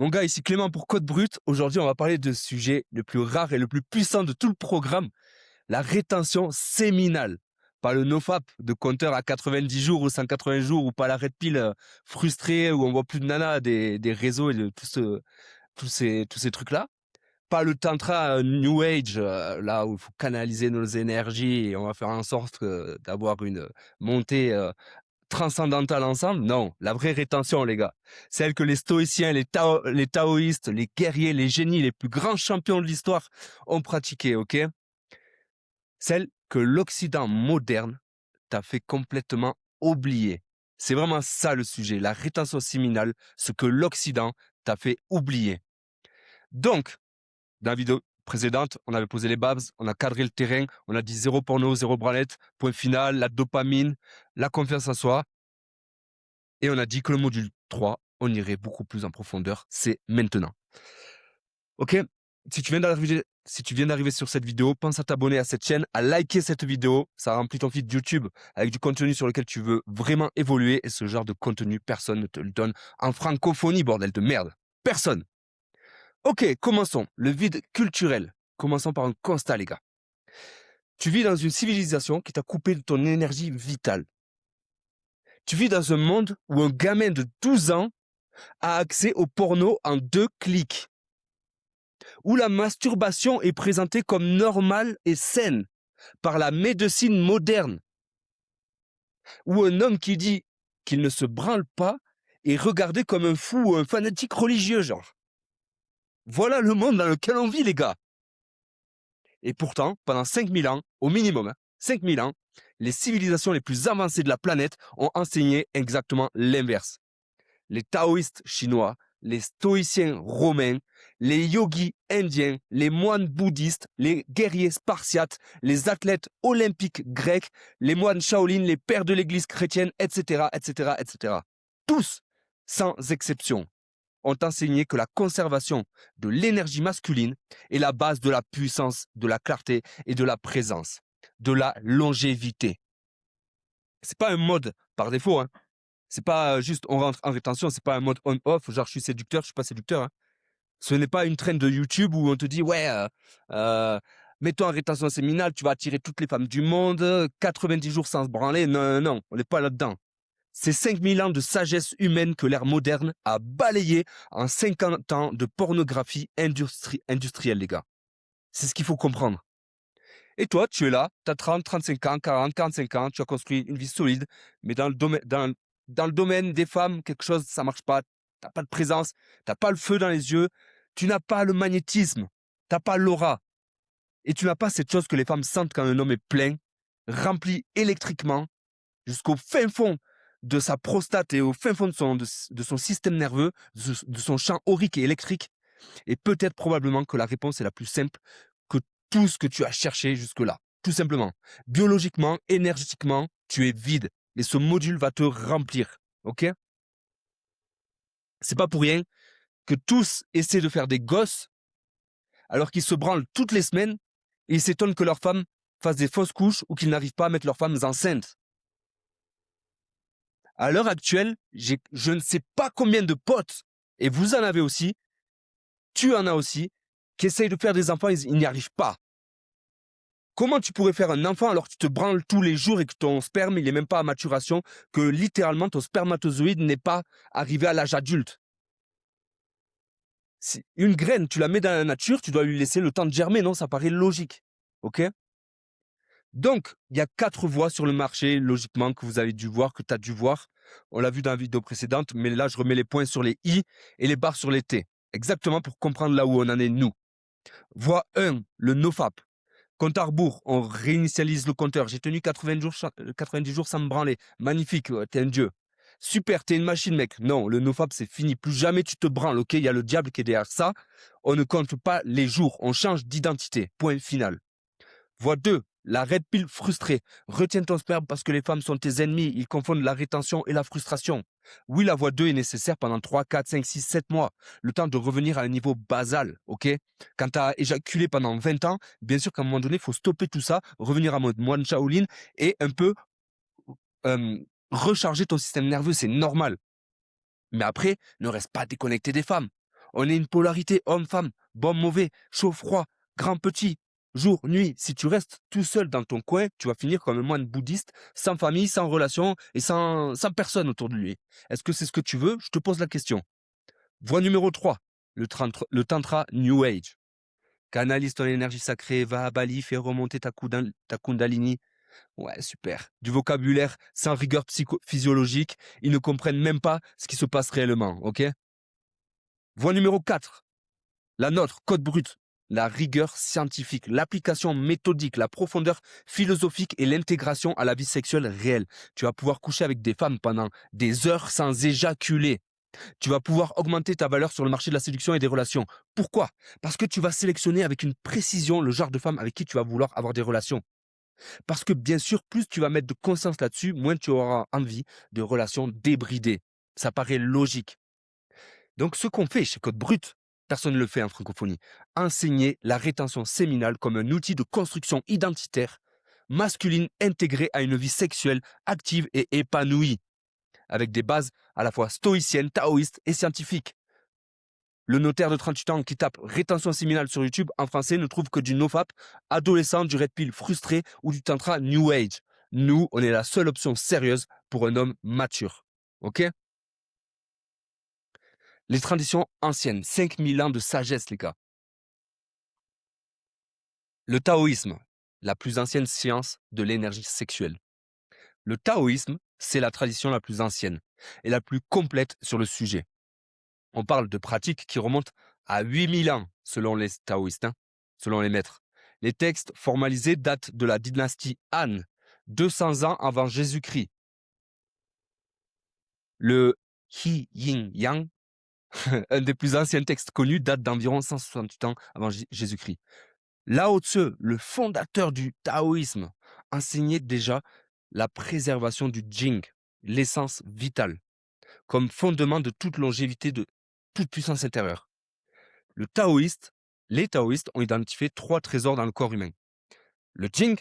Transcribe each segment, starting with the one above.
Mon gars, ici Clément pour Code Brut. Aujourd'hui, on va parler de sujet le plus rare et le plus puissant de tout le programme, la rétention séminale. Pas le nofap de compteur à 90 jours ou 180 jours ou pas la red pill frustrée où on voit plus de nana des réseaux et de tous ces trucs-là. Pas le tantra New Age, là où il faut canaliser nos énergies et on va faire en sorte d'avoir une montée transcendantale ensemble. Non, la vraie rétention, les gars. Celle que les stoïciens, les taoïstes, les guerriers, les génies, les plus grands champions de l'histoire ont pratiqué, ok? Celle que l'Occident moderne t'a fait complètement oublier. C'est vraiment ça le sujet, la rétention séminale, ce que l'Occident t'a fait oublier. Donc, dans la vidéo précédente, on avait posé les babs, on a cadré le terrain, on a dit zéro porno, zéro branlette, point final, la dopamine, la confiance en soi. Et on a dit que le module 3, on irait beaucoup plus en profondeur. C'est maintenant. Ok? Si tu viens d'arriver sur cette vidéo, pense à t'abonner à cette chaîne, à liker cette vidéo. Ça remplit ton feed YouTube avec du contenu sur lequel tu veux vraiment évoluer. Et ce genre de contenu, personne ne te le donne en francophonie, bordel de merde. Personne. Ok, commençons. Le vide culturel. Commençons par un constat, les gars. Tu vis dans une civilisation qui t'a coupé de ton énergie vitale. Tu vis dans un monde où un gamin de 12 ans a accès au porno en 2 clics. Où la masturbation est présentée comme normale et saine par la médecine moderne. Où un homme qui dit qu'il ne se branle pas est regardé comme un fou ou un fanatique religieux, genre. Voilà le monde dans lequel on vit, les gars. Et pourtant, pendant 5000 ans, au minimum, 5000 ans, les civilisations les plus avancées de la planète ont enseigné exactement l'inverse. Les taoïstes chinois, les stoïciens romains, les yogis indiens, les moines bouddhistes, les guerriers spartiates, les athlètes olympiques grecs, les moines Shaolin, les pères de l'église chrétienne, etc., etc., etc. Tous, sans exception, ont enseigné que la conservation de l'énergie masculine est la base de la puissance, de la clarté et de la présence, de la longévité. C'est pas un mode par défaut, hein. C'est pas juste on rentre en rétention, c'est pas un mode on-off, genre je suis séducteur, je suis pas séducteur, hein. Ce n'est pas une trend de YouTube où on te dit ouais, mets-toi en rétention séminale, tu vas attirer toutes les femmes du monde, 90 jours sans se branler. Non, non, non, on n'est pas là-dedans. C'est 5000 ans de sagesse humaine que l'ère moderne a balayé en 50 ans de pornographie industrielle, les gars. C'est ce qu'il faut comprendre. Et toi, tu es là, tu as 30, 35 ans, 40, 45 ans, tu as construit une vie solide, mais dans le domaine des femmes, quelque chose, ça marche pas. Tu n'as pas de présence, tu n'as pas le feu dans les yeux, tu n'as pas le magnétisme, tu n'as pas l'aura. Et tu n'as pas cette chose que les femmes sentent quand un homme est plein, rempli électriquement, jusqu'au fin fond de sa prostate et au fin fond de son système nerveux, de son champ aurique et électrique. Et peut-être probablement que la réponse est la plus simple que tout ce que tu as cherché jusque-là. Tout simplement. Biologiquement, énergétiquement, tu es vide. Et ce module va te remplir. Ok? C'est pas pour rien que tous essaient de faire des gosses alors qu'ils se branlent toutes les semaines et ils s'étonnent que leurs femmes fassent des fausses couches ou qu'ils n'arrivent pas à mettre leurs femmes enceintes. À l'heure actuelle, je ne sais pas combien de potes, et vous en avez aussi, tu en as aussi, qui essayent de faire des enfants, ils n'y arrivent pas. Comment tu pourrais faire un enfant alors que tu te branles tous les jours et que ton sperme, il n'est même pas à maturation, que littéralement ton spermatozoïde n'est pas arrivé à l'âge adulte? Si une graine, tu la mets dans la nature, tu dois lui laisser le temps de germer, non? Ça paraît logique. Ok? Donc, il y a 4 voies sur le marché, logiquement, que vous avez dû voir, que tu as dû voir. On l'a vu dans la vidéo précédente, mais là, je remets les points sur les i et les barres sur les t. Exactement pour comprendre là où on en est, nous. Voie 1, le nofap. Compte à rebours, on réinitialise le compteur. J'ai tenu 90 jours sans me branler. Magnifique, t'es un dieu. Super, t'es une machine, mec. Non, le nofap, c'est fini. Plus jamais tu te branles, ok? Il y a le diable qui est derrière ça. On ne compte pas les jours. On change d'identité. Point final. Voie 2, la red pill frustrée. Retiens ton sperme parce que les femmes sont tes ennemis. Ils confondent la rétention et la frustration. Oui, la voie 2 est nécessaire pendant 3, 4, 5, 6, 7 mois. Le temps de revenir à un niveau basal, ok? Quand tu as éjaculé pendant 20 ans, bien sûr qu'à un moment donné, il faut stopper tout ça, revenir en mode moine Shaolin et un peu recharger ton système nerveux, c'est normal. Mais après, ne reste pas déconnecté des femmes. On est une polarité homme-femme, bon, mauvais, chaud, froid, grand, petit, jour, nuit. Si tu restes tout seul dans ton coin, tu vas finir comme un moine bouddhiste, sans famille, sans relation et sans personne autour de lui. Est-ce que c'est ce que tu veux? Je te pose la question. Voie numéro 3, le tantra New Age. Canalise ton énergie sacrée, va à Bali, fais remonter ta kundalini. Ouais, super. Du vocabulaire sans rigueur physiologique, ils ne comprennent même pas ce qui se passe réellement, ok? Voie numéro 4, la nôtre, code brut. La rigueur scientifique, l'application méthodique, la profondeur philosophique et l'intégration à la vie sexuelle réelle. Tu vas pouvoir coucher avec des femmes pendant des heures sans éjaculer. Tu vas pouvoir augmenter ta valeur sur le marché de la séduction et des relations. Pourquoi? Parce que tu vas sélectionner avec une précision le genre de femme avec qui tu vas vouloir avoir des relations. Parce que bien sûr, plus tu vas mettre de conscience là-dessus, moins tu auras envie de relations débridées. Ça paraît logique. Donc ce qu'on fait chez Code Brut, personne ne le fait en francophonie. Enseigner la rétention séminale comme un outil de construction identitaire masculine intégrée à une vie sexuelle active et épanouie, avec des bases à la fois stoïciennes, taoïstes et scientifiques. Le notaire de 38 ans qui tape rétention séminale sur YouTube en français ne trouve que du nofap, adolescent, du red pill frustré ou du tantra New Age. Nous, on est la seule option sérieuse pour un homme mature. Ok? Les traditions anciennes, 5000 ans de sagesse, les gars. Le taoïsme, la plus ancienne science de l'énergie sexuelle. Le taoïsme, c'est la tradition la plus ancienne et la plus complète sur le sujet. On parle de pratiques qui remontent à 8000 ans, selon les taoïstes, selon les maîtres. Les textes formalisés datent de la dynastie Han, 200 ans avant Jésus-Christ. Le Qi Yin Yang, un des plus anciens textes connus, date d'environ 168 ans avant Jésus-Christ. Lao Tzu, le fondateur du taoïsme, enseignait déjà la préservation du Jing, l'essence vitale, comme fondement de toute longévité, de toute puissance intérieure. Les taoïstes ont identifié 3 trésors dans le corps humain. Le Jing,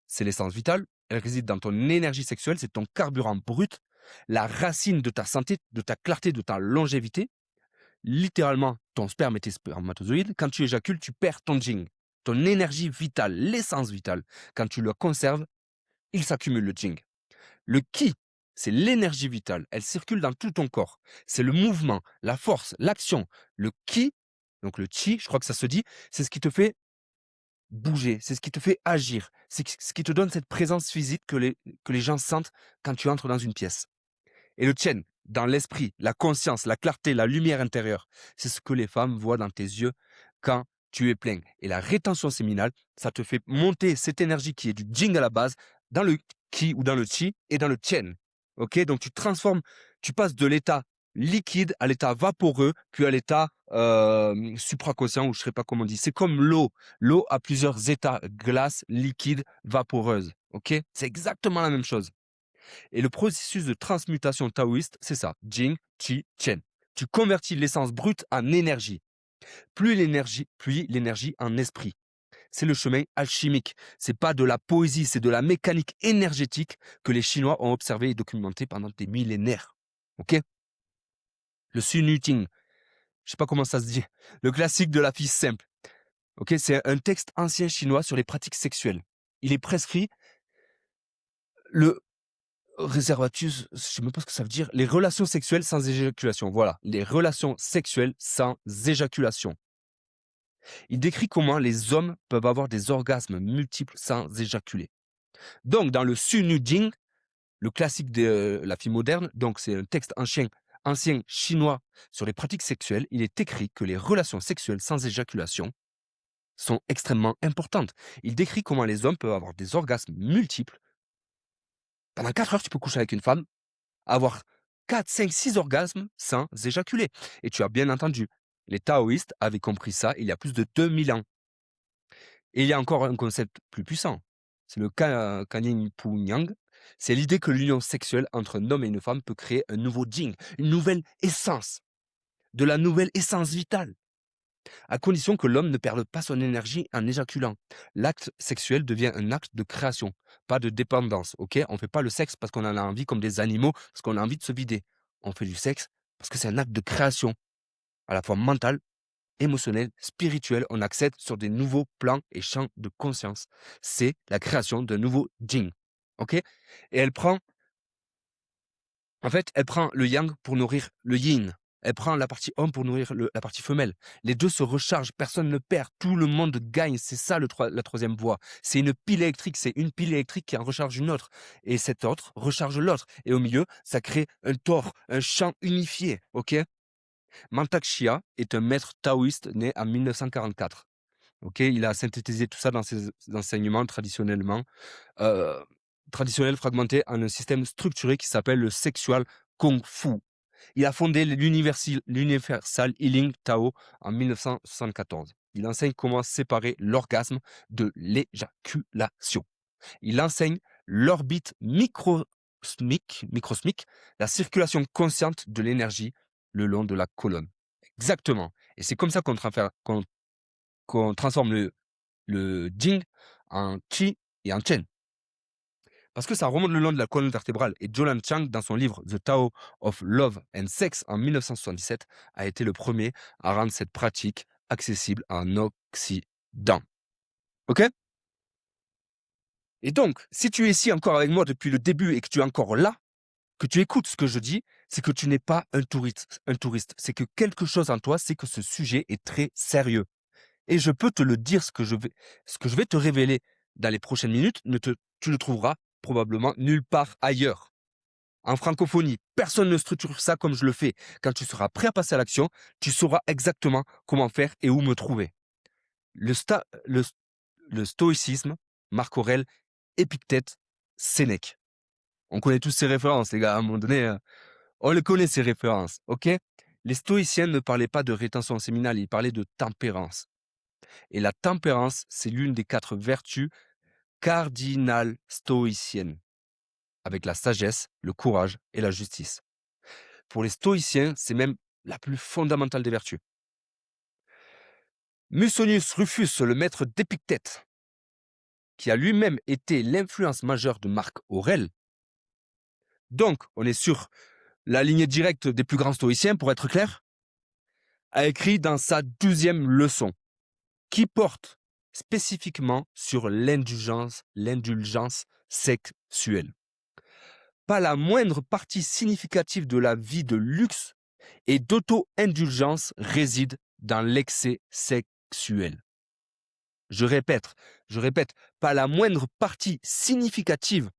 c'est l'essence vitale, elle réside dans ton énergie sexuelle, c'est ton carburant brut, la racine de ta santé, de ta clarté, de ta longévité. Littéralement, ton sperme et tes spermatozoïdes, quand tu éjacules, tu perds ton Jing, ton énergie vitale, l'essence vitale. Quand tu le conserves, il s'accumule le Jing. Le Qi, c'est l'énergie vitale, elle circule dans tout ton corps. C'est le mouvement, la force, l'action. Le Qi, donc le Qi, je crois que ça se dit, c'est ce qui te fait bouger, c'est ce qui te fait agir, c'est ce qui te donne cette présence physique que les gens sentent quand tu entres dans une pièce. Et le Tien, dans l'esprit, la conscience, la clarté, la lumière intérieure, c'est ce que les femmes voient dans tes yeux quand tu es plein. Et la rétention séminale, ça te fait monter cette énergie qui est du Jing à la base dans le Qi ou dans le Qi et dans le Tien. Ok, donc tu passes de l'état liquide à l'état vaporeux, puis à l'état supraconscient, ou je ne sais pas comment on dit. C'est comme l'eau. L'eau a plusieurs états, glace, liquide, vaporeuse. Ok, c'est exactement la même chose. Et le processus de transmutation taoïste, c'est ça, Jing, Qi, Tien. Tu convertis l'essence brute en énergie, puis l'énergie en esprit. C'est le chemin alchimique. C'est pas de la poésie, c'est de la mécanique énergétique que les Chinois ont observé et documenté pendant des millénaires. Ok? Le Sunuting, je sais pas comment ça se dit, le classique de la fille simple. Ok? C'est un texte ancien chinois sur les pratiques sexuelles. Il est prescrit le réservatus, je sais même pas ce que ça veut dire, les relations sexuelles sans éjaculation. Voilà, les relations sexuelles sans éjaculation. Il décrit comment les hommes peuvent avoir des orgasmes multiples sans éjaculer. Donc, dans le Sunuding, le classique de la fille moderne, donc c'est un texte ancien chinois sur les pratiques sexuelles, il est écrit que les relations sexuelles sans éjaculation sont extrêmement importantes. Il décrit comment les hommes peuvent avoir des orgasmes multiples. Pendant 4 heures, tu peux coucher avec une femme, avoir 4, 5, 6 orgasmes sans éjaculer. Et tu as bien entendu, les taoïstes avaient compris ça il y a plus de 2000 ans. Et il y a encore un concept plus puissant, c'est le Kanyin Pu Nyang. C'est l'idée que l'union sexuelle entre un homme et une femme peut créer un nouveau Jing, une nouvelle essence, de la nouvelle essence vitale, à condition que l'homme ne perde pas son énergie en éjaculant. L'acte sexuel devient un acte de création, pas de dépendance. Ok, on ne fait pas le sexe parce qu'on en a envie comme des animaux, parce qu'on a envie de se vider. On fait du sexe parce que c'est un acte de création. à la fois mentale, émotionnelle, spirituelle. On accède sur des nouveaux plans et champs de conscience. C'est la création d'un nouveau Jing. OK? Et elle prend le yang pour nourrir le yin. Elle prend la partie homme pour nourrir la partie femelle. Les deux se rechargent, personne ne perd, tout le monde gagne. C'est ça la troisième voie. C'est une pile électrique, c'est une pile électrique qui en recharge une autre. Et cette autre recharge l'autre. Et au milieu, ça crée un tor, un champ unifié. OK? Mantak Chia est un maître taoïste né en 1944. OK? Il a synthétisé tout ça dans ses enseignements euh, traditionnels fragmentés en un système structuré qui s'appelle le sexual kung fu. Il a fondé l'Universal Healing Tao en 1974. Il enseigne comment séparer l'orgasme de l'éjaculation. Il enseigne l'orbite microsmique, la circulation consciente de l'énergie le long de la colonne. Exactement. Et c'est comme ça qu'on transforme le Jing en Qi et en Chen. Parce que ça remonte le long de la colonne vertébrale. Et Jolan Chang, dans son livre The Tao of Love and Sex en 1977, a été le premier à rendre cette pratique accessible en Occident. OK? Et donc, si tu es ici encore avec moi depuis le début et que tu es encore là, que tu écoutes ce que je dis, c'est que tu n'es pas un touriste. C'est que quelque chose en toi, c'est que ce sujet est très sérieux. Et je peux te le dire, ce que je vais te révéler dans les prochaines minutes, tu le trouveras probablement nulle part ailleurs. En francophonie, personne ne structure ça comme je le fais. Quand tu seras prêt à passer à l'action, tu sauras exactement comment faire et où me trouver. Le stoïcisme, Marc Aurèle, Épictète, Sénèque. On connaît tous ces références, les gars. À un moment donné, on les connaît, ces références. OK? Les stoïciens ne parlaient pas de rétention séminale, ils parlaient de tempérance. Et la tempérance, c'est l'une des 4 vertus cardinales stoïciennes, avec la sagesse, le courage et la justice. Pour les stoïciens, c'est même la plus fondamentale des vertus. Musonius Rufus, le maître d'Épictète, qui a lui-même été l'influence majeure de Marc Aurèle, donc on est sur la lignée directe des plus grands stoïciens, pour être clair, a écrit dans sa 12e leçon, qui porte spécifiquement sur l'indulgence sexuelle. Pas la moindre partie significative de la vie de luxe et d'auto-indulgence réside dans l'excès sexuel. Je répète, pas la moindre partie significative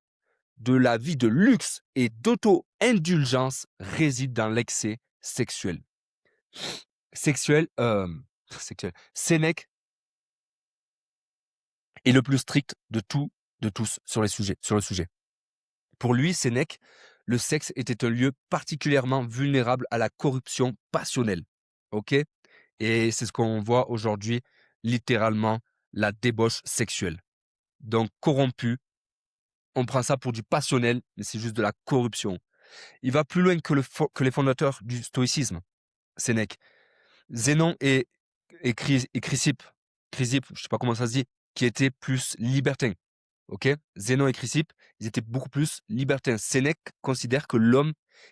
de la vie de luxe et d'auto-indulgence réside dans l'excès sexuel. Sénèque est le plus strict de tous sur le sujet. Pour lui, Sénèque, le sexe était un lieu particulièrement vulnérable à la corruption passionnelle. OK? Et c'est ce qu'on voit aujourd'hui, littéralement, la débauche sexuelle. Donc, corrompu, on prend ça pour du passionnel, mais c'est juste de la corruption. Il va plus loin que les fondateurs du stoïcisme, Sénèque. Zénon et Chrysippe, je sais pas comment ça se dit, qui étaient plus libertins. OK? Zénon et Chrysippe, ils étaient beaucoup plus libertins. Sénèque considère que l'homme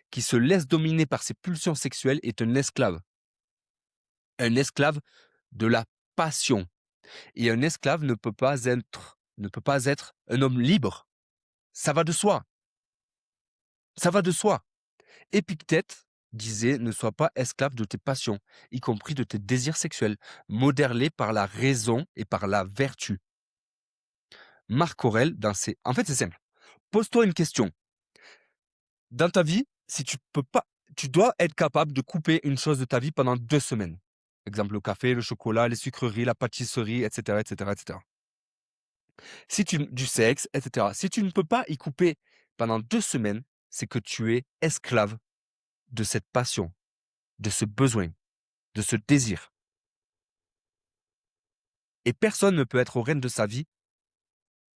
qui se laisse dominer par ses pulsions sexuelles est un esclave. Un esclave de la passion. Et un esclave ne peut pas être un homme libre. Ça va de soi. Ça va de soi. Épictète disait: ne sois pas esclave de tes passions, y compris de tes désirs sexuels, modère-les par la raison et par la vertu. Marc Aurèle, en fait, c'est simple. Pose-toi une question. Dans ta vie, si tu peux pas, tu dois être capable de couper une chose de ta vie pendant 2 semaines. Exemple, le café, le chocolat, les sucreries, la pâtisserie, etc., etc., etc. Du sexe, etc. Si tu ne peux pas y couper pendant 2 semaines, c'est que tu es esclave de cette passion, de ce besoin, de ce désir. Et personne ne peut être au règne de sa vie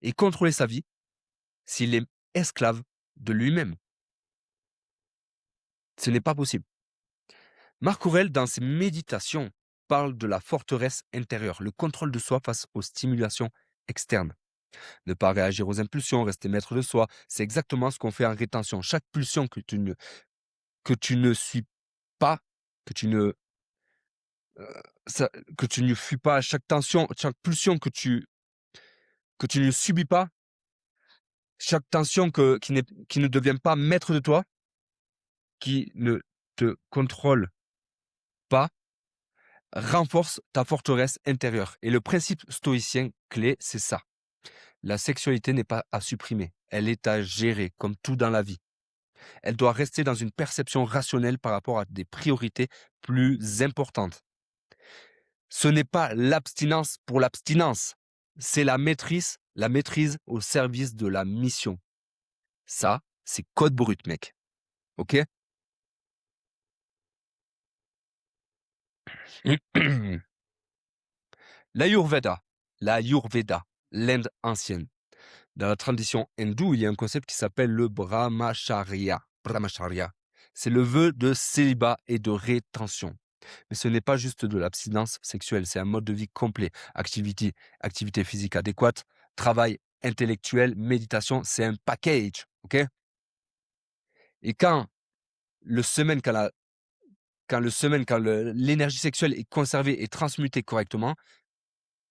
et contrôler sa vie s'il est esclave de lui-même. Ce n'est pas possible. Marc Aurèle, dans ses méditations, parle de la forteresse intérieure, le contrôle de soi face aux stimulations externes. Ne pas réagir aux impulsions, rester maître de soi, c'est exactement ce qu'on fait en rétention. Chaque pulsion que tu ne suis pas, que tu ne que tu ne fuis pas chaque tension, chaque pulsion que tu ne subis pas, chaque tension qui ne devient pas maître de toi, qui ne te contrôle pas, renforce ta forteresse intérieure. Et le principe stoïcien clé, c'est ça. La sexualité n'est pas à supprimer, elle est à gérer, comme tout dans la vie. Elle doit rester dans une perception rationnelle par rapport à des priorités plus importantes. Ce n'est pas l'abstinence pour l'abstinence, c'est la maîtrise au service de la mission. Ça, c'est code brut, mec. Ok? L'Ayurveda, l'Inde ancienne. Dans la tradition hindoue, il y a un concept qui s'appelle le brahmacharya. Brahmacharya. C'est le vœu de célibat et de rétention. Mais ce n'est pas juste de l'abstinence sexuelle, c'est un mode de vie complet. Activité physique adéquate, travail intellectuel, méditation, c'est un package, ok? Et quand l'énergie sexuelle est conservée et transmutée correctement,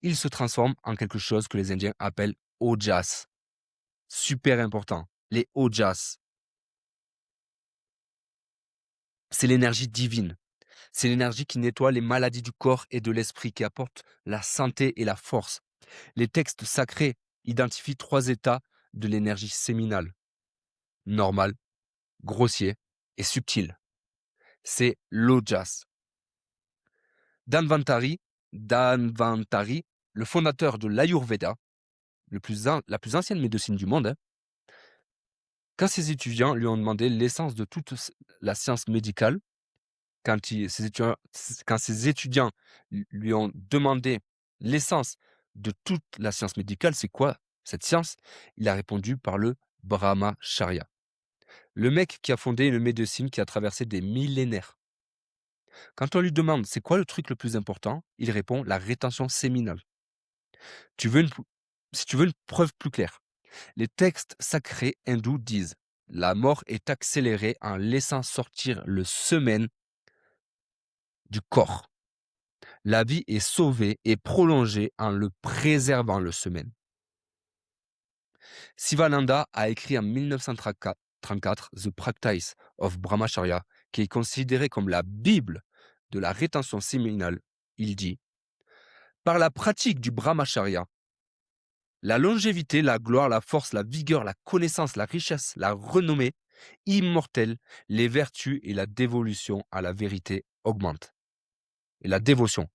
il se transforme en quelque chose que les Indiens appellent ojas. Super important, les ojas. C'est l'énergie divine. C'est l'énergie qui nettoie les maladies du corps et de l'esprit, qui apporte la santé et la force. Les textes sacrés identifient 3 états de l'énergie séminale. Normal, grossier et subtil. C'est l'ojas. Dhanvantari, le fondateur de l'Ayurveda, la plus ancienne médecine du monde, quand ses étudiants lui ont demandé l'essence de toute la science médicale, quand ses étudiants lui ont demandé l'essence de toute la science médicale, c'est quoi cette science? Il a répondu par le Brahmacharya. Le mec qui a fondé une médecine qui a traversé des millénaires. Quand on lui demande c'est quoi le truc le plus important, il répond la rétention séminale. Si tu veux une preuve plus claire, les textes sacrés hindous disent la mort est accélérée en laissant sortir le semen du corps. La vie est sauvée et prolongée en le préservant le semen. Sivananda a écrit en 1934 The Practice of Brahmacharya, qui est considéré comme la Bible de la rétention séminale. Il dit « Par la pratique du Brahmacharya, la longévité, la gloire, la force, la vigueur, la connaissance, la richesse, la renommée immortelle, les vertus et la dévolution à la vérité augmentent. » Et la dévotion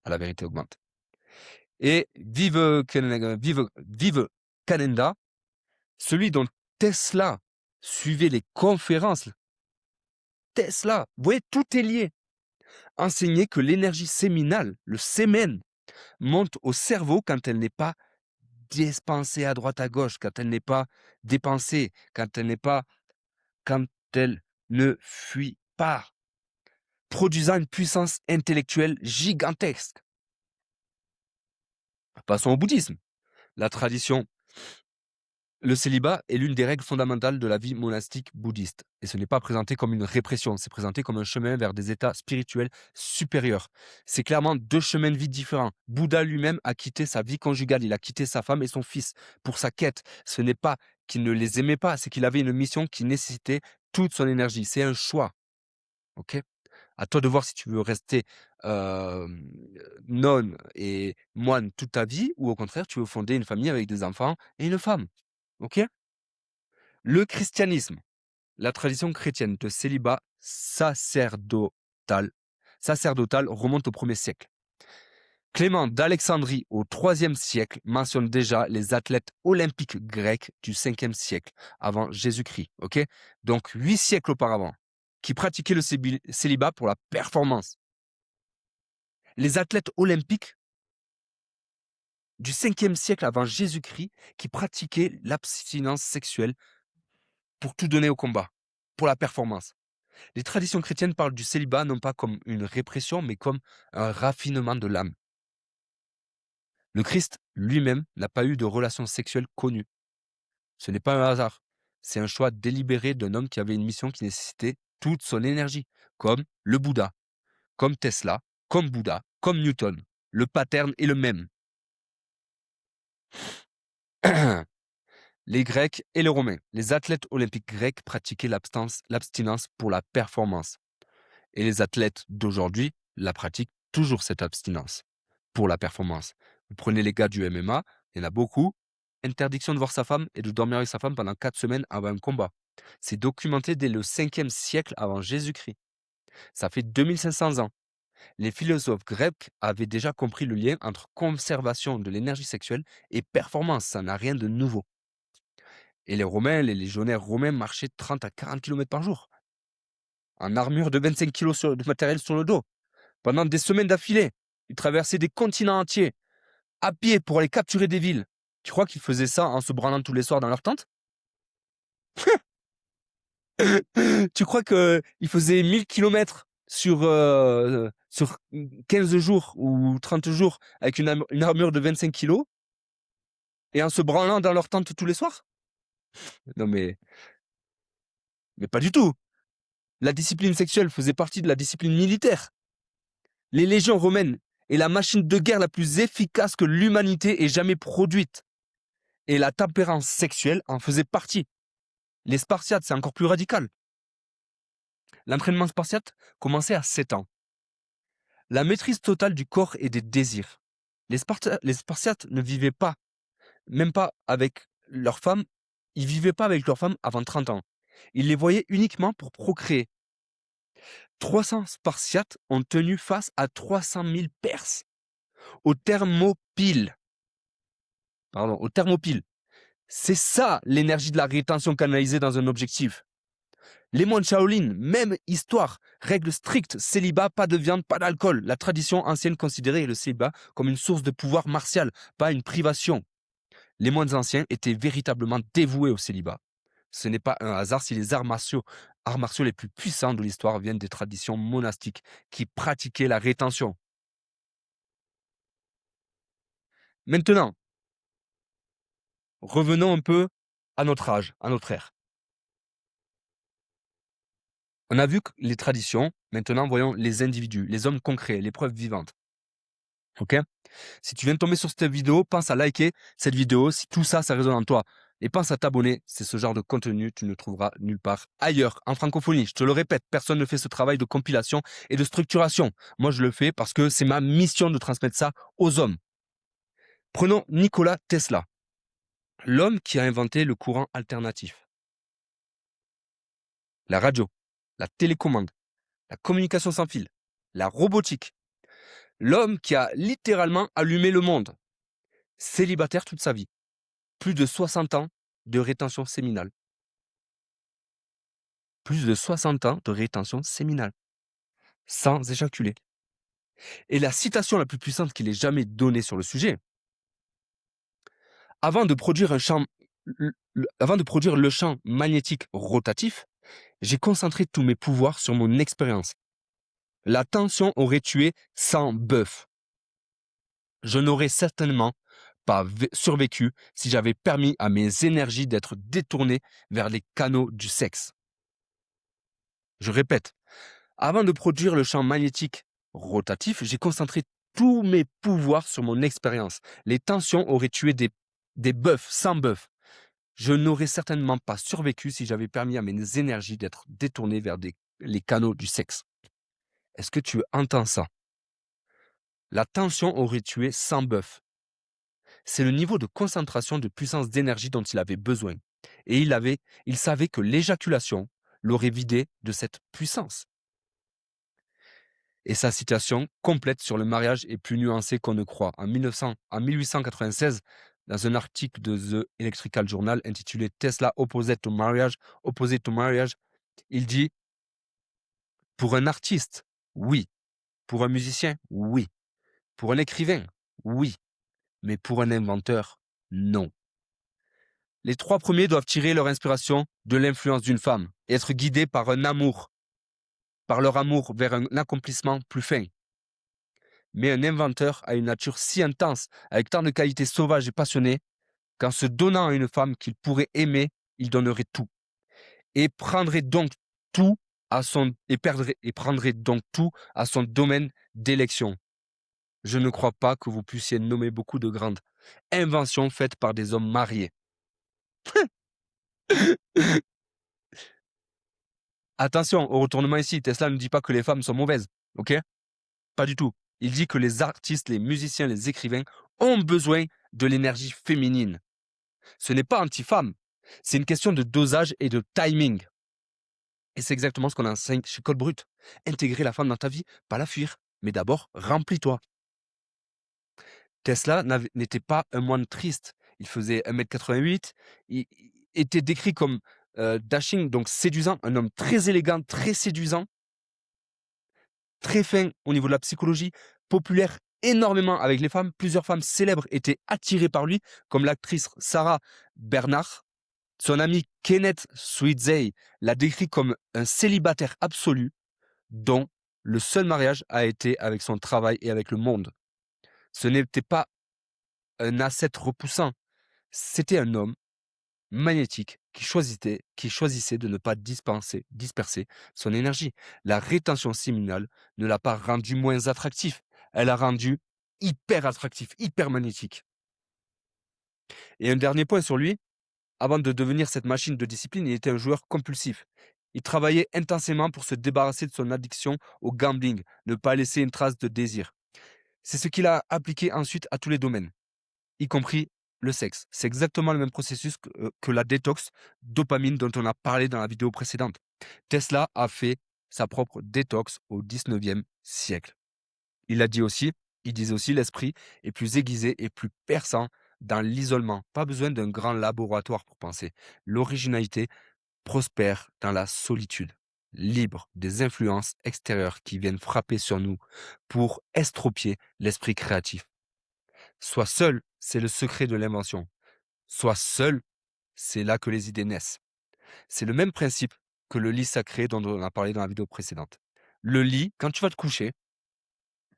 à la vérité augmente. Et vive Kanenda, celui dont Tesla suivait les conférences. Tesla, vous voyez, tout est lié. Enseignait que l'énergie séminale, le sémen, monte au cerveau quand elle n'est pas dépensée à droite à gauche, quand elle n'est pas dépensée, quand elle ne fuit pas, produisant une puissance intellectuelle gigantesque. Passons au bouddhisme. La tradition. Le célibat est l'une des règles fondamentales de la vie monastique bouddhiste. Et ce n'est pas présenté comme une répression, c'est présenté comme un chemin vers des états spirituels supérieurs. C'est clairement 2 chemins de vie différents. Bouddha lui-même a quitté sa vie conjugale, il a quitté sa femme et son fils pour sa quête. Ce n'est pas qu'il ne les aimait pas, c'est qu'il avait une mission qui nécessitait toute son énergie. C'est un choix. Ok ? À toi de voir si tu veux rester nonne et moine toute ta vie, ou au contraire, tu veux fonder une famille avec des enfants et une femme. Ok? Le christianisme, la tradition chrétienne de célibat sacerdotal remonte au 1er siècle. Clément d'Alexandrie au 3e siècle mentionne déjà les athlètes olympiques grecs du 5e siècle avant Jésus-Christ. Ok? Donc 8 siècles auparavant, qui pratiquaient le célibat pour la performance. Les athlètes olympiques du 5e siècle avant Jésus-Christ qui pratiquaient l'abstinence sexuelle pour tout donner au combat, pour la performance. Les traditions chrétiennes parlent du célibat non pas comme une répression, mais comme un raffinement de l'âme. Le Christ lui-même n'a pas eu de relation sexuelle connue. Ce n'est pas un hasard. C'est un choix délibéré d'un homme qui avait une mission qui nécessitait toute son énergie, comme le Bouddha, comme Tesla, comme Bouddha, comme Newton. Le pattern est le même. Les Grecs et les Romains. Les athlètes olympiques grecs pratiquaient l'abstinence pour la performance. Et les athlètes d'aujourd'hui la pratiquent toujours, cette abstinence pour la performance. Vous prenez les gars du MMA, il y en a beaucoup. Interdiction de voir sa femme et de dormir avec sa femme pendant 4 semaines avant un combat. C'est documenté dès le 5e siècle avant Jésus-Christ. Ça fait 2500 ans. Les philosophes grecs avaient déjà compris le lien entre conservation de l'énergie sexuelle et performance. Ça n'a rien de nouveau. Et les Romains, les légionnaires romains marchaient 30 à 40 km par jour, en armure de 25 kg de matériel sur le dos, pendant des semaines d'affilée. Ils traversaient des continents entiers, à pied, pour aller capturer des villes. Tu crois qu'ils faisaient ça en se branlant tous les soirs dans leur tente? Tu crois qu'ils faisaient 1000 km sur 15 jours ou 30 jours avec une armure de 25 kilos et en se branlant dans leur tente tous les soirs? Non mais pas du tout. La discipline sexuelle faisait partie de la discipline militaire. Les légions romaines est la machine de guerre la plus efficace que l'humanité ait jamais produite. Et la tempérance sexuelle en faisait partie. Les Spartiates, c'est encore plus radical. L'entraînement spartiate commençait à 7 ans. La maîtrise totale du corps et des désirs. Les Spartiates ne vivaient pas, même pas avec leurs femmes, ils vivaient pas avec leurs femmes avant 30 ans. Ils les voyaient uniquement pour procréer. 300 Spartiates ont tenu face à 300 000 Perses. Au thermopyle. C'est ça l'énergie de la rétention canalisée dans un objectif. Les moines Shaolin, même histoire, règle stricte, célibat, pas de viande, pas d'alcool. La tradition ancienne considérait le célibat comme une source de pouvoir martial, pas une privation. Les moines anciens étaient véritablement dévoués au célibat. Ce n'est pas un hasard si les arts martiaux les plus puissants de l'histoire viennent des traditions monastiques qui pratiquaient la rétention. Maintenant, revenons un peu à notre âge, à notre ère. On a vu que les traditions, maintenant voyons les individus, les hommes concrets, les preuves vivantes. Ok? Si tu viens de tomber sur cette vidéo, pense à liker cette vidéo si tout ça, ça résonne en toi. Et pense à t'abonner, c'est ce genre de contenu, tu ne trouveras nulle part ailleurs. En francophonie, je te le répète, personne ne fait ce travail de compilation et de structuration. Moi, je le fais parce que c'est ma mission de transmettre ça aux hommes. Prenons Nikola Tesla, l'homme qui a inventé le courant alternatif. La radio, la télécommande, la communication sans fil, la robotique. L'homme qui a littéralement allumé le monde. Célibataire toute sa vie. Plus de 60 ans de rétention séminale. Plus de 60 ans de rétention séminale. Sans éjaculer. Et la citation la plus puissante qu'il ait jamais donnée sur le sujet. Avant de produire le champ magnétique rotatif, j'ai concentré tous mes pouvoirs sur mon expérience. La tension aurait tué 100 bœufs. Je n'aurais certainement pas survécu si j'avais permis à mes énergies d'être détournées vers les canaux du sexe. Je répète, avant de produire le champ magnétique rotatif, j'ai concentré tous mes pouvoirs sur mon expérience. Les tensions auraient tué des bœufs, 100 bœufs. Je n'aurais certainement pas survécu si j'avais permis à mes énergies d'être détournées vers les canaux du sexe. Est-ce que tu entends ça? La tension aurait tué 100 bœufs. C'est le niveau de concentration de puissance d'énergie dont il avait besoin. Et il savait que l'éjaculation l'aurait vidé de cette puissance. Et sa citation complète sur le mariage est plus nuancée qu'on ne croit. En 1896, dans un article de The Electrical Journal intitulé Tesla opposite to marriage, il dit « Pour un artiste, oui. Pour un musicien, oui. Pour un écrivain, oui. Mais pour un inventeur, non. Les 3 premiers doivent tirer leur inspiration de l'influence d'une femme et être guidés par leur amour vers un accomplissement plus fin. Mais un inventeur a une nature si intense, avec tant de qualités sauvages et passionnées, qu'en se donnant à une femme qu'il pourrait aimer, il donnerait tout. Et prendrait donc tout à son domaine d'élection. Je ne crois pas que vous puissiez nommer beaucoup de grandes inventions faites par des hommes mariés. Attention au retournement ici, Tesla ne dit pas que les femmes sont mauvaises, OK? Pas du tout. Il dit que les artistes, les musiciens, les écrivains ont besoin de l'énergie féminine. Ce n'est pas anti-femme, c'est une question de dosage et de timing. Et c'est exactement ce qu'on enseigne chez Code Brut. Intégrer la femme dans ta vie, pas la fuir, mais d'abord remplis-toi. Tesla n'était pas un moine triste. Il faisait 1,88 m, il était décrit comme dashing, donc séduisant, un homme très élégant, très séduisant, très fin au niveau de la psychologie, populaire énormément avec les femmes. Plusieurs femmes célèbres étaient attirées par lui, comme l'actrice Sarah Bernhardt. Son ami Kenneth Sweetzey l'a décrit comme un célibataire absolu, dont le seul mariage a été avec son travail et avec le monde. Ce n'était pas un ascète repoussant, c'était un homme magnétique qui choisissait de ne pas disperser son énergie. La rétention séminale ne l'a pas rendu moins attractif, elle l'a rendu hyper attractif, hyper magnétique. Et un dernier point sur lui, avant de devenir cette machine de discipline, il était un joueur compulsif. Il travaillait intensément pour se débarrasser de son addiction au gambling, ne pas laisser une trace de désir. C'est ce qu'il a appliqué ensuite à tous les domaines, y compris le sexe. C'est exactement le même processus que la détox dopamine dont on a parlé dans la vidéo précédente. Tesla a fait sa propre détox au 19e siècle. Il disait aussi, l'esprit est plus aiguisé et plus perçant dans l'isolement. Pas besoin d'un grand laboratoire pour penser. L'originalité prospère dans la solitude, libre des influences extérieures qui viennent frapper sur nous pour estropier l'esprit créatif. Sois seul, c'est le secret de l'invention. Sois seul, c'est là que les idées naissent. C'est le même principe que le lit sacré dont on a parlé dans la vidéo précédente. Le lit, quand tu vas te coucher,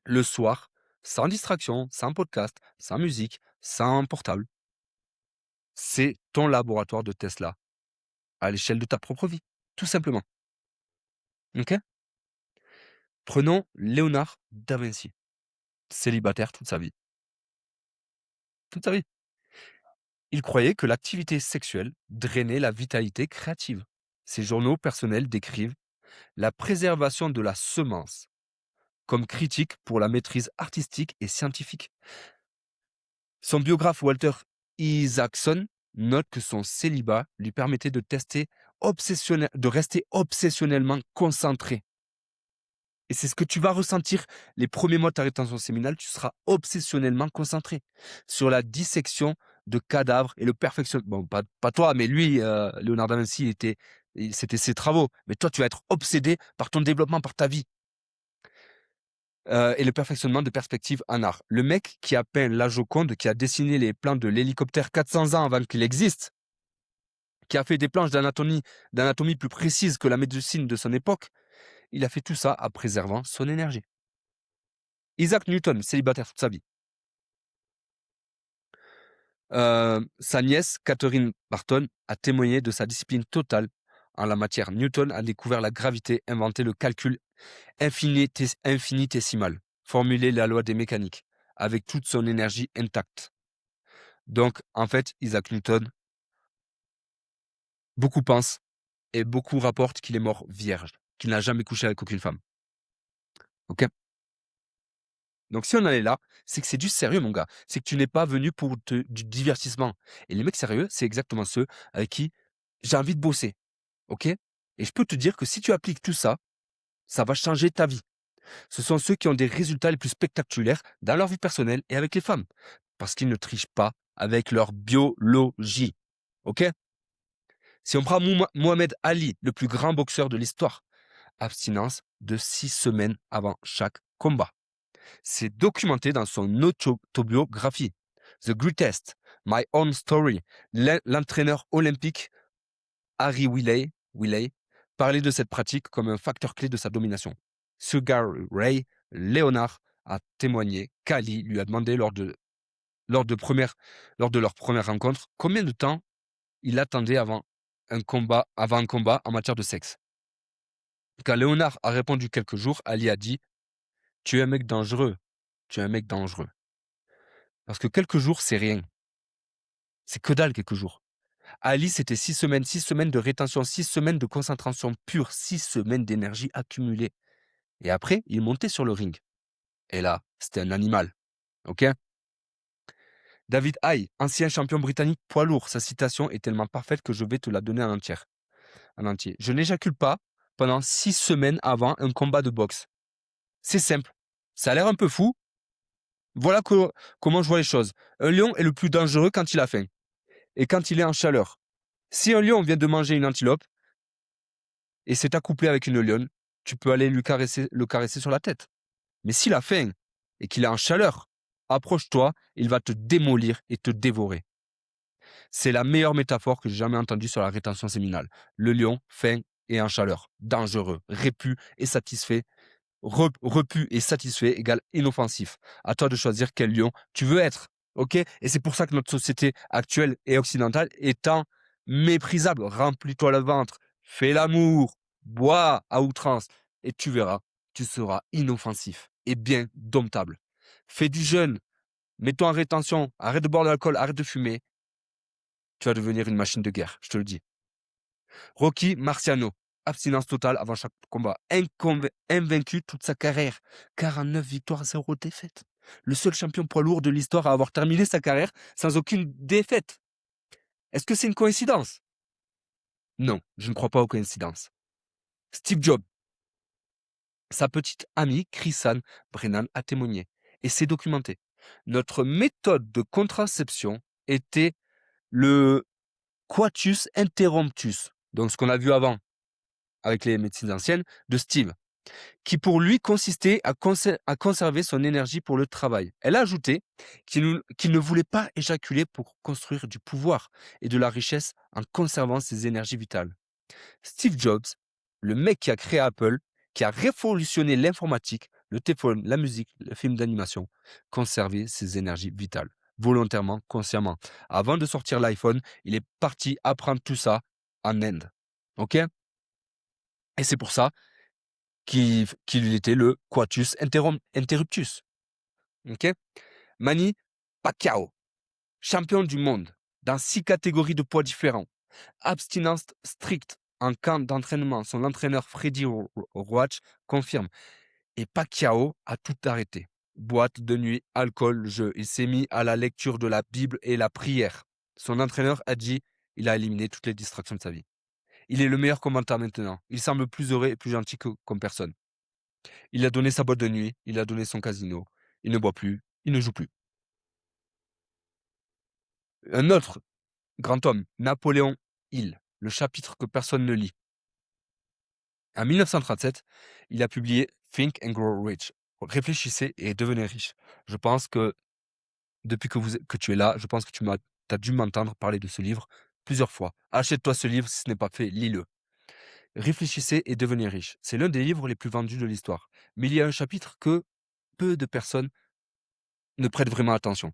le soir, sans distraction, sans podcast, sans musique, sans portable, c'est ton laboratoire de Tesla à l'échelle de ta propre vie, tout simplement. Ok? Prenons Léonard da Vinci, célibataire toute sa vie. Toute sa vie. Il croyait que l'activité sexuelle drainait la vitalité créative. Ses journaux personnels décrivent la préservation de la semence comme critique pour la maîtrise artistique et scientifique. Son biographe Walter Isaacson note que son célibat lui permettait de rester obsessionnellement concentré. Et c'est ce que tu vas ressentir les premiers mois de ta rétention séminale, tu seras obsessionnellement concentré sur la dissection de cadavres et le perfectionnement. Bon, pas toi, mais lui, Léonard da Vinci, c'était ses travaux. Mais toi, tu vas être obsédé par ton développement, par ta vie. Et le perfectionnement de perspectives en art. Le mec qui a peint la Joconde, qui a dessiné les plans de l'hélicoptère 400 ans avant qu'il existe, qui a fait des planches d'anatomie plus précises que la médecine de son époque, il a fait tout ça en préservant son énergie. Isaac Newton, célibataire toute sa vie. Sa nièce, Catherine Barton, a témoigné de sa discipline totale en la matière. Newton a découvert la gravité, inventé le calcul infinitésimal, formulé la loi des mécaniques, avec toute son énergie intacte. Donc, en fait, Isaac Newton, beaucoup pensent et beaucoup rapportent qu'il est mort vierge, qu'il n'a jamais couché avec aucune femme. Ok? Donc, si on en est là, c'est que c'est du sérieux, mon gars. C'est que tu n'es pas venu pour du divertissement. Et les mecs sérieux, c'est exactement ceux avec qui j'ai envie de bosser. Ok? Et je peux te dire que si tu appliques tout ça, ça va changer ta vie. Ce sont ceux qui ont des résultats les plus spectaculaires dans leur vie personnelle et avec les femmes. Parce qu'ils ne trichent pas avec leur biologie. Ok? Si on prend Mohamed Ali, le plus grand boxeur de l'histoire, abstinence de 6 semaines avant chaque combat. C'est documenté dans son autobiographie. The Greatest, My Own Story. L'entraîneur olympique Harry Willey parlait de cette pratique comme un facteur clé de sa domination. Sugar Ray Leonard a témoigné qu'Ali lui a demandé lors de leur première rencontre combien de temps il attendait avant un combat en matière de sexe. Quand Léonard a répondu quelques jours, Ali a dit « Tu es un mec dangereux. tu es un mec dangereux. Parce que quelques jours, c'est rien. C'est que dalle quelques jours. Ali, c'était 6 semaines de rétention, 6 semaines de concentration pure, 6 semaines d'énergie accumulée. Et après, il montait sur le ring. Et là, c'était un animal. OK? David Haye, ancien champion britannique poids lourd, sa citation est tellement parfaite que je vais te la donner en entier. Je n'éjacule pas pendant 6 semaines avant un combat de boxe. C'est simple. Ça a l'air un peu fou. Voilà comment je vois les choses. Un lion est le plus dangereux quand il a faim et quand il est en chaleur. Si un lion vient de manger une antilope et s'est accouplé avec une lionne, tu peux aller le caresser sur la tête. Mais s'il a faim et qu'il est en chaleur, approche-toi, il va te démolir et te dévorer. C'est la meilleure métaphore que j'ai jamais entendue sur la rétention séminale. Le lion, faim et en chaleur. Dangereux, répu et satisfait. Repu et satisfait égale inoffensif. À toi de choisir quel lion tu veux être. OK? Et c'est pour ça que notre société actuelle et occidentale est tant méprisable. Remplis-toi le ventre, fais l'amour, bois à outrance et tu verras, tu seras inoffensif et bien domptable. Fais du jeûne, mets-toi en rétention, arrête de boire de l'alcool, arrête de fumer. Tu vas devenir une machine de guerre, je te le dis. Rocky Marciano, abstinence totale avant chaque combat. Invaincu toute sa carrière. 49 victoires, 0 défaites. Le seul champion poids lourd de l'histoire à avoir terminé sa carrière sans aucune défaite. Est-ce que c'est une coïncidence? Non, je ne crois pas aux coïncidences. Steve Jobs, sa petite amie Chrisanne Brennan a témoigné. Et c'est documenté. Notre méthode de contraception était le Quatus interruptus. Donc ce qu'on a vu avant avec les médecines anciennes, de Steve, qui pour lui consistait à conserver son énergie pour le travail. Elle a ajouté qu'il ne voulait pas éjaculer pour construire du pouvoir et de la richesse en conservant ses énergies vitales. Steve Jobs, le mec qui a créé Apple, qui a révolutionné l'informatique, le téléphone, la musique, le film d'animation, conservait ses énergies vitales, volontairement, consciemment. Avant de sortir l'iPhone, il est parti apprendre tout ça en Inde. OK? Et c'est pour ça qu'il était le Quatus interruptus. OK? Manny Pacquiao, champion du monde dans 6 catégories de poids différents. Abstinence stricte en camp d'entraînement. Son entraîneur Freddy Roach confirme. Et Pacquiao a tout arrêté. Boîte de nuit, alcool, jeu. Il s'est mis à la lecture de la Bible et la prière. Son entraîneur a dit il a éliminé toutes les distractions de sa vie. Il est le meilleur combattant maintenant. Il semble plus heureux et plus gentil comme personne. Il a donné sa boîte de nuit, il a donné son casino. Il ne boit plus, il ne joue plus. Un autre grand homme, Napoléon Hill, le chapitre que personne ne lit. En 1937, il a publié Think and Grow Rich. Réfléchissez et devenez riche. Je pense que depuis que tu es là, je pense que tu as dû m'entendre parler de ce livre plusieurs fois. Achète-toi ce livre si ce n'est pas fait, lis-le. Réfléchissez et devenez riche. C'est l'un des livres les plus vendus de l'histoire. Mais il y a un chapitre que peu de personnes ne prêtent vraiment attention.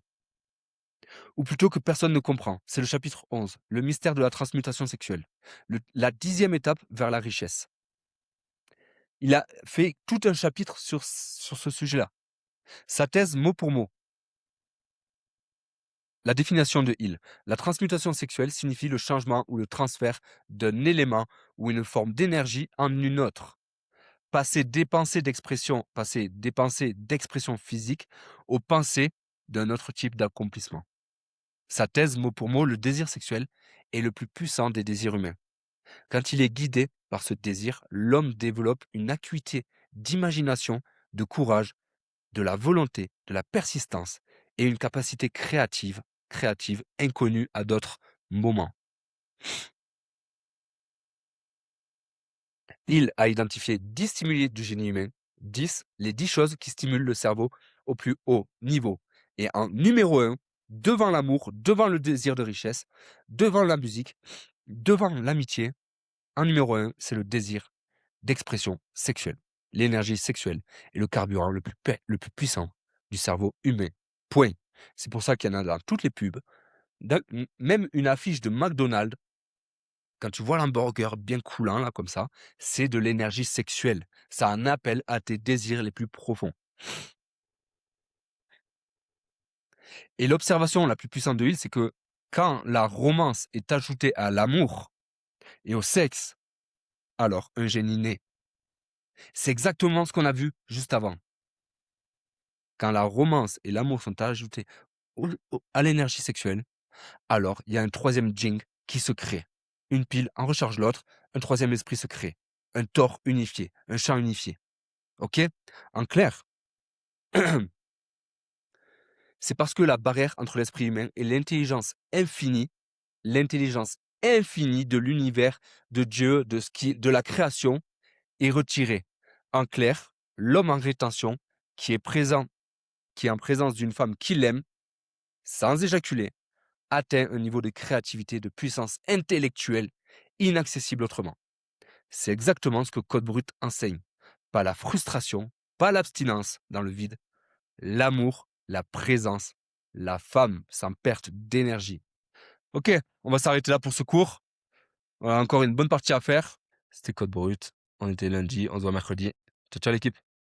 Ou plutôt que personne ne comprend. C'est le chapitre 11, le mystère de la transmutation sexuelle. La 10e étape vers la richesse. Il a fait tout un chapitre sur ce sujet-là. Sa thèse mot pour mot. La définition de Hill. La transmutation sexuelle signifie le changement ou le transfert d'un élément ou une forme d'énergie en une autre. Passer des pensées d'expression physique aux pensées d'un autre type d'accomplissement. Sa thèse mot pour mot, le désir sexuel est le plus puissant des désirs humains. Quand il est guidé par ce désir, l'homme développe une acuité d'imagination, de courage, de la volonté, de la persistance et une capacité créative inconnue à d'autres moments. Il a identifié 10 stimuli du génie humain, les 10 choses qui stimulent le cerveau au plus haut niveau. Et en numéro 1, devant l'amour, devant le désir de richesse, devant la musique, devant l'amitié, en numéro 1, c'est le désir d'expression sexuelle. L'énergie sexuelle est le carburant le plus puissant du cerveau humain. Point. C'est pour ça qu'il y en a dans toutes les pubs. Même une affiche de McDonald's, quand tu vois l'hamburger bien coulant, là, comme ça, c'est de l'énergie sexuelle. Ça en appelle à tes désirs les plus profonds. Et l'observation la plus puissante de Hill, c'est que quand la romance est ajoutée à l'amour et au sexe, alors un génie naît. C'est exactement ce qu'on a vu juste avant. Quand la romance et l'amour sont ajoutés à l'énergie sexuelle, alors il y a un troisième Jing qui se crée. Une pile en recharge l'autre, un troisième esprit se crée. Un Thor unifié, un champ unifié. Ok? En clair, c'est parce que la barrière entre l'esprit humain et l'intelligence infinie de l'univers, de Dieu, de la création, est retirée. En clair, l'homme en rétention, qui est en présence d'une femme qu'il aime, sans éjaculer, atteint un niveau de créativité, de puissance intellectuelle inaccessible autrement. C'est exactement ce que Code Brut enseigne. Pas la frustration, pas l'abstinence dans le vide, l'amour, la présence, la femme sans perte d'énergie. Ok, on va s'arrêter là pour ce cours. On a encore une bonne partie à faire. C'était Code Brut. On était lundi, on se voit mercredi. Ciao, ciao l'équipe.